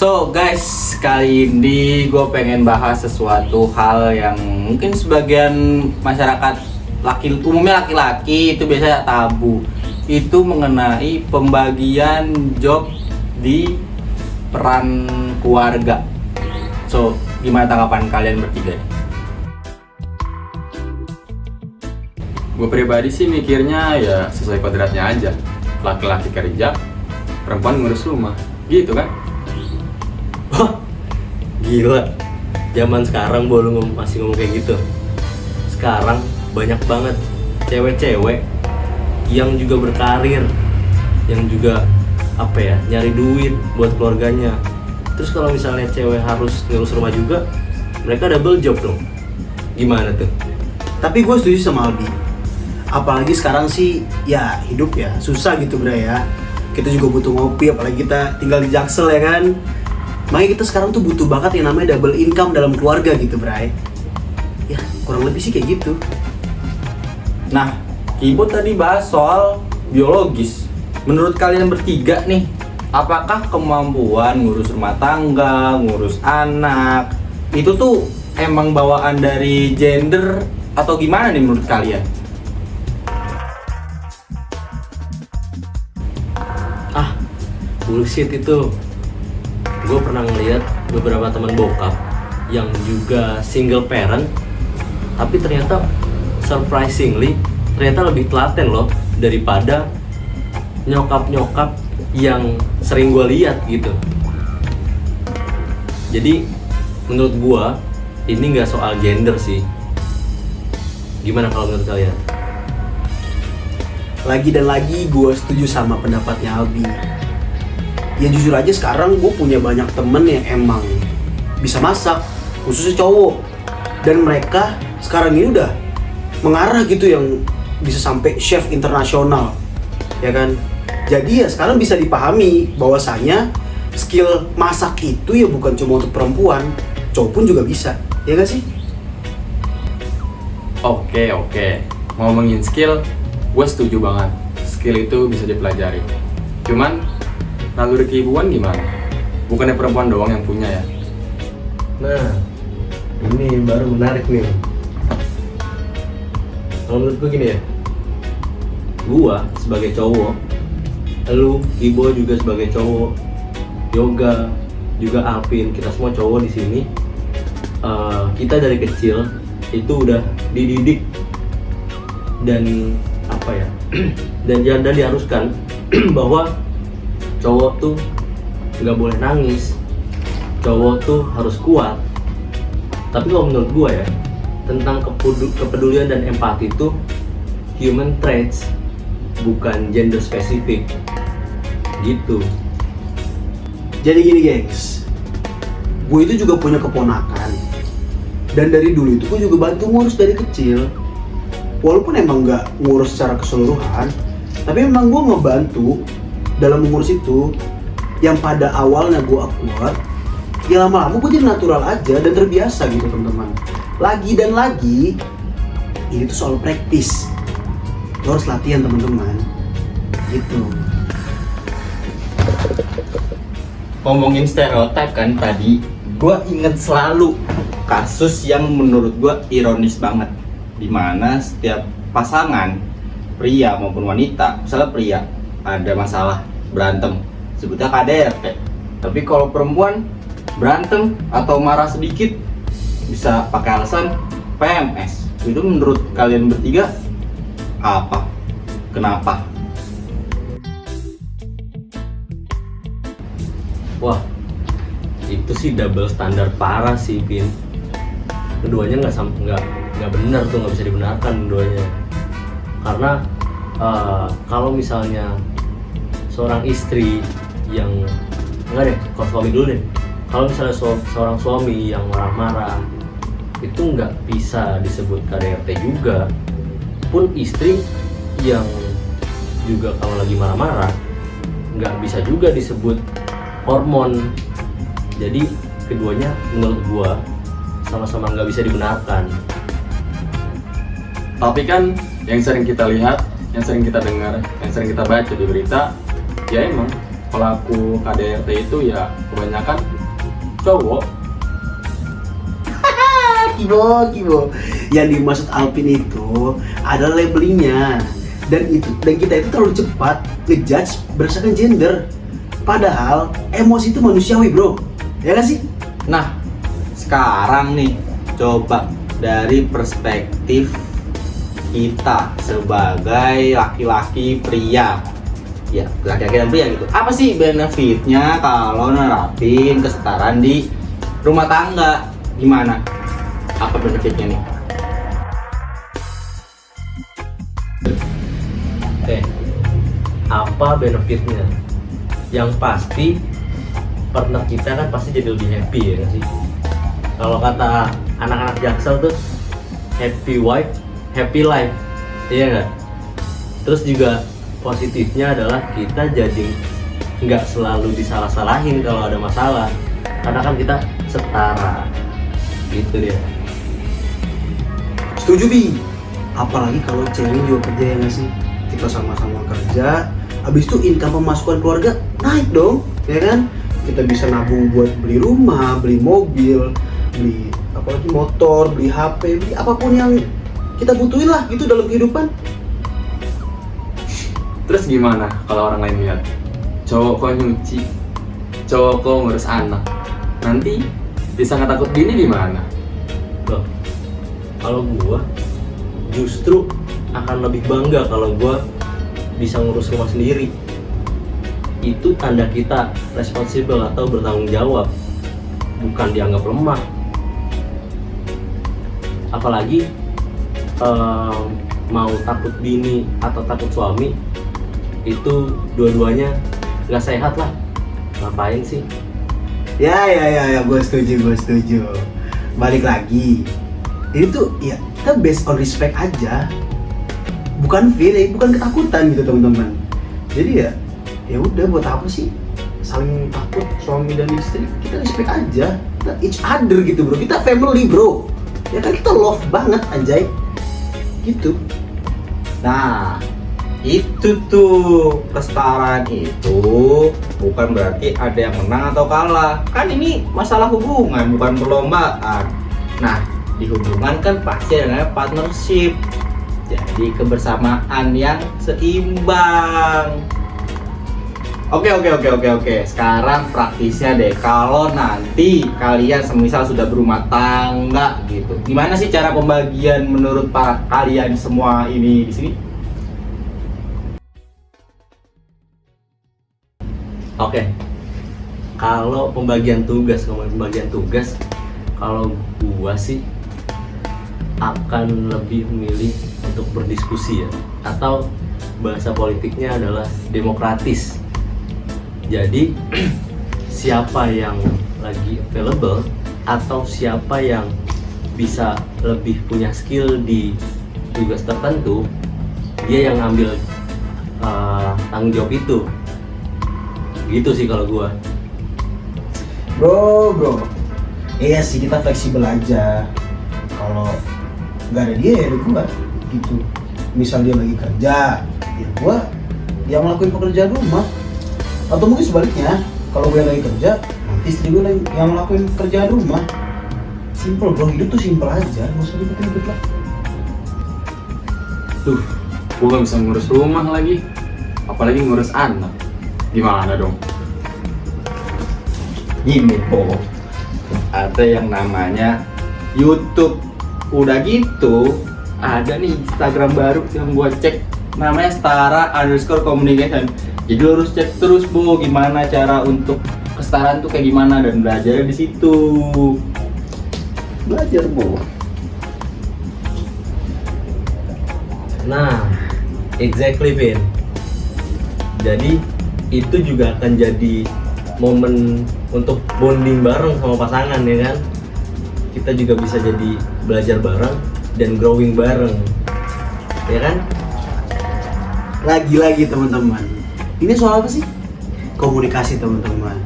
So guys, kali ini gue pengen bahas sesuatu hal yang mungkin sebagian masyarakat umumnya laki-laki itu biasanya tabu. Itu mengenai pembagian job di peran keluarga. So, gimana tanggapan kalian bertiga nih? Gue pribadi sih mikirnya ya sesuai kodratnya aja. Laki-laki kerja, perempuan ngurus rumah, gitu kan? Wah, gila. Zaman sekarang masih ngomong kayak gitu. Sekarang banyak banget cewek-cewek yang juga berkarir, yang juga nyari duit buat keluarganya. Terus kalau misalnya cewek harus ngurus rumah juga, mereka double job dong. Gimana tuh? Tapi gue setuju sama Albi. Apalagi sekarang sih ya hidup ya susah gitu Bray ya. Kita juga butuh ngopi, apalagi kita tinggal di Jaksel ya kan. Makanya kita sekarang tuh butuh banget yang namanya double income dalam keluarga gitu Bray. Ya kurang lebih sih kayak gitu. Nah, Kibo tadi bahas soal biologis. Menurut kalian bertiga nih, apakah kemampuan ngurus rumah tangga, ngurus anak, itu tuh emang bawaan dari gender atau gimana nih menurut kalian? Bullshit itu. Gue pernah ngeliat beberapa teman bokap yang juga single parent, tapi ternyata surprisingly ternyata lebih telaten loh daripada nyokap-nyokap yang sering gue lihat gitu. Jadi menurut gue ini nggak soal gender sih. Gimana kalau menurut kalian? Lagi dan lagi gue setuju sama pendapatnya Albi. Ya jujur aja sekarang gue punya banyak temen yang emang bisa masak, khususnya cowok. Dan mereka sekarang ini udah mengarah gitu yang bisa sampai chef internasional, ya kan? Jadi ya sekarang bisa dipahami bahwasanya skill masak itu ya bukan cuma untuk perempuan, cowok pun juga bisa, ya gak sih? Oke. Ngomongin skill, gue setuju banget. Skill itu bisa dipelajari. Cuman, naluri keibuan gimana? Bukannya perempuan doang yang punya ya? Nah, ini baru menarik nih. Kalau menurut gue gini ya, gua sebagai cowok, lu, Ibo juga sebagai cowok, Yoga, juga Alvin, kita semua cowok di sini. Kita dari kecil itu udah dididik dan dan diharuskan bahwa cowok tuh nggak boleh nangis, cowok tuh harus kuat. Tapi kalau menurut gue ya, tentang kepedulian dan empati itu human traits, bukan gender spesifik gitu. Jadi gini gengs, gue itu juga punya keponakan. Dan dari dulu itu gue juga bantu ngurus dari kecil. Walaupun emang gak ngurus secara keseluruhan, tapi emang gue ngebantu dalam mengurus itu. Yang pada awalnya gue awkward, ya lama-lama gue jadi natural aja dan terbiasa gitu teman-teman. Lagi dan lagi, ini tuh soal praktis. Lo harus latihan teman-teman, gitu. Ngomongin stereotip kan tadi, gue inget selalu kasus yang menurut gue ironis banget, dimana setiap pasangan pria maupun wanita, misalnya pria ada masalah berantem, sebutnya KDRT. Tapi kalau perempuan berantem atau marah sedikit bisa pakai alasan PMS. Itu menurut kalian bertiga apa? Kenapa? Wah, itu sih double standar parah sih, Pin. Keduanya nggak benar tuh, nggak bisa dibenarkan keduanya. Karena kalau misalnya seorang istri yang kalau suami dulu deh. Kalau misalnya seorang suami yang marah-marah, itu nggak bisa disebut KDRT juga. Pun istri yang juga kalau lagi marah-marah, nggak bisa juga disebut hormon. Jadi keduanya menurut gua sama-sama nggak bisa dibenarkan. Tapi kan yang sering kita lihat, yang sering kita dengar, yang sering kita baca di berita, ya emang pelaku KDRT itu ya kebanyakan cowok. Kibo. Yang dimaksud Alvin itu adalah labelingnya. Dan kita itu terlalu cepat ngejudge berdasarkan gender. Padahal emosi itu manusiawi, bro. Ya kan sih? Nah, sekarang nih coba dari perspektif kita sebagai laki-laki pria. Ya, laki-laki dan pria gitu. Apa sih benefitnya kalau nerapin kesetaraan di rumah tangga? Gimana? Apa benefitnya nih? Apa benefitnya? Yang pasti partner kita kan pasti jadi lebih happy, ya nggak sih? Kalau kata anak-anak Jaksel tuh happy wife, happy life, iya nggak? Terus juga positifnya adalah kita jadi nggak selalu disalah-salahin kalau ada masalah, karena kan kita setara, gitu dia. Setuju, Bi. Apalagi kalau cewek juga kerja, ya nggak sih? Kita sama-sama kerja, habis itu income pemasukan keluarga naik dong, ya kan? Kita bisa nabung buat beli rumah, beli mobil, beli apalagi motor, beli HP, beli apapun yang kita butuhin lah gitu dalam kehidupan. Terus gimana kalau orang lain lihat? Cowok kok nyuci, cowok kok ngurus anak. Nanti disangka takut bini gimana? Loh, kalau gua justru akan lebih bangga kalau gua bisa ngurus rumah sendiri. Itu tanda kita responsibel atau bertanggung jawab, bukan dianggap lemah. Apalagi mau takut bini atau takut suami, itu dua-duanya nggak sehat lah. Ngapain sih? Ya, gue setuju. Balik lagi, ini tuh ya kita based on respect aja, bukan feeling, bukan ketakutan gitu teman-teman. Jadi ya udah, buat apa sih saling takut suami dan istri? Kita respect aja, kita each other gitu bro, kita family bro, ya kan, kita love banget anjay gitu. Nah, itu tuh kesetaraan itu bukan berarti ada yang menang atau kalah. Kan ini masalah hubungan, bukan perlombaan. Nah, di hubungan kan pasti ada namanya partnership. Jadi kebersamaan yang seimbang. Oke. Sekarang praktisnya deh. Kalau nanti kalian semisal sudah berumah tangga gitu, gimana sih cara pembagian menurut para kalian semua ini di sini? Oke. Kalau pembagian tugas, kalau gua sih akan lebih memilih untuk berdiskusi ya, atau bahasa politiknya adalah demokratis. Jadi siapa yang lagi available atau siapa yang bisa lebih punya skill di tugas tertentu, dia yang ambil tanggung jawab itu. Gitu sih kalau gua. Bro, iya sih, kita fleksibel aja. Kalau nggak ada dia ya ada gua gitu. Misal dia lagi kerja, ya gua yang ngelakuin pekerjaan rumah. Atau mungkin sebaliknya, kalau gue lagi kerja, nanti istri gue yang ngelakuin pekerjaan rumah. Simple bro, hidup tuh simple aja, nggak usah ribet-ribet lah. Tuh, gua gak bisa ngurus rumah lagi, apalagi ngurus anak. Gimana dong? Gini po, ada yang namanya YouTube. Udah gitu, ada nih Instagram baru yang gua cek, namanya Setara_communication. Jadi lo harus cek terus bu, gimana cara untuk kesetaraan tuh kayak gimana, dan belajar di situ. Belajar bu. Nah, exactly Vin. Jadi itu juga akan jadi momen untuk bonding bareng sama pasangan, ya kan? Kita juga bisa jadi belajar bareng dan growing bareng, ya kan? Lagi-lagi teman-teman, ini soal apa sih? Komunikasi teman-teman.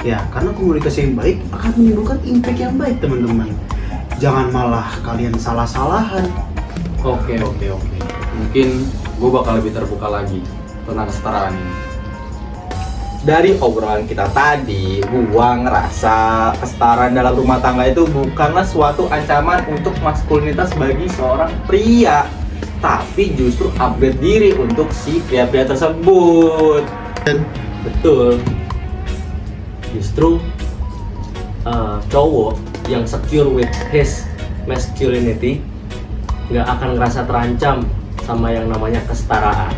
Ya, karena komunikasi yang baik akan menimbulkan impact yang baik teman-teman. Jangan malah kalian salah-salahan. Oke. Mungkin gue bakal lebih terbuka lagi tentang kesetaraan ini. dari obrolan kita tadi, gua ngerasa kesetaraan dalam rumah tangga itu bukanlah suatu ancaman untuk maskulinitas bagi seorang pria, tapi justru upgrade diri untuk si pria-pria tersebut. Betul. Justru cowok yang secure with his masculinity nggak akan ngerasa terancam sama yang namanya kesetaraan.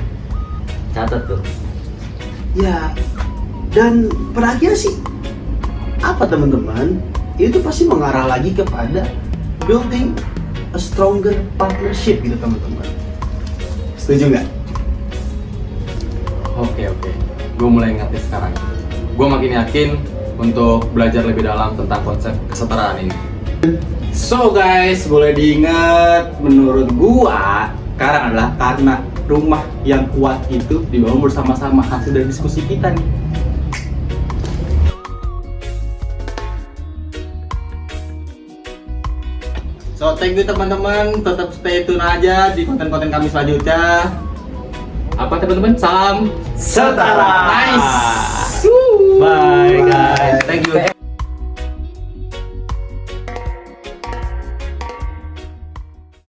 Catat tuh. Ya, dan pada akhirnya sih apa teman-teman, itu pasti mengarah lagi kepada building a stronger partnership gitu teman-teman. Setuju nggak? Oke, gue mulai ngerti sekarang. Gue makin yakin untuk belajar lebih dalam tentang konsep kesetaraan ini. So guys, boleh diingat, menurut gua sekarang adalah karena rumah yang kuat itu dibangun bersama-sama, hasil dari diskusi kita nih. So thank you teman-teman, tetap stay tune aja di konten-konten kami selanjutnya. Apa teman-teman? Salam Setara. Nice.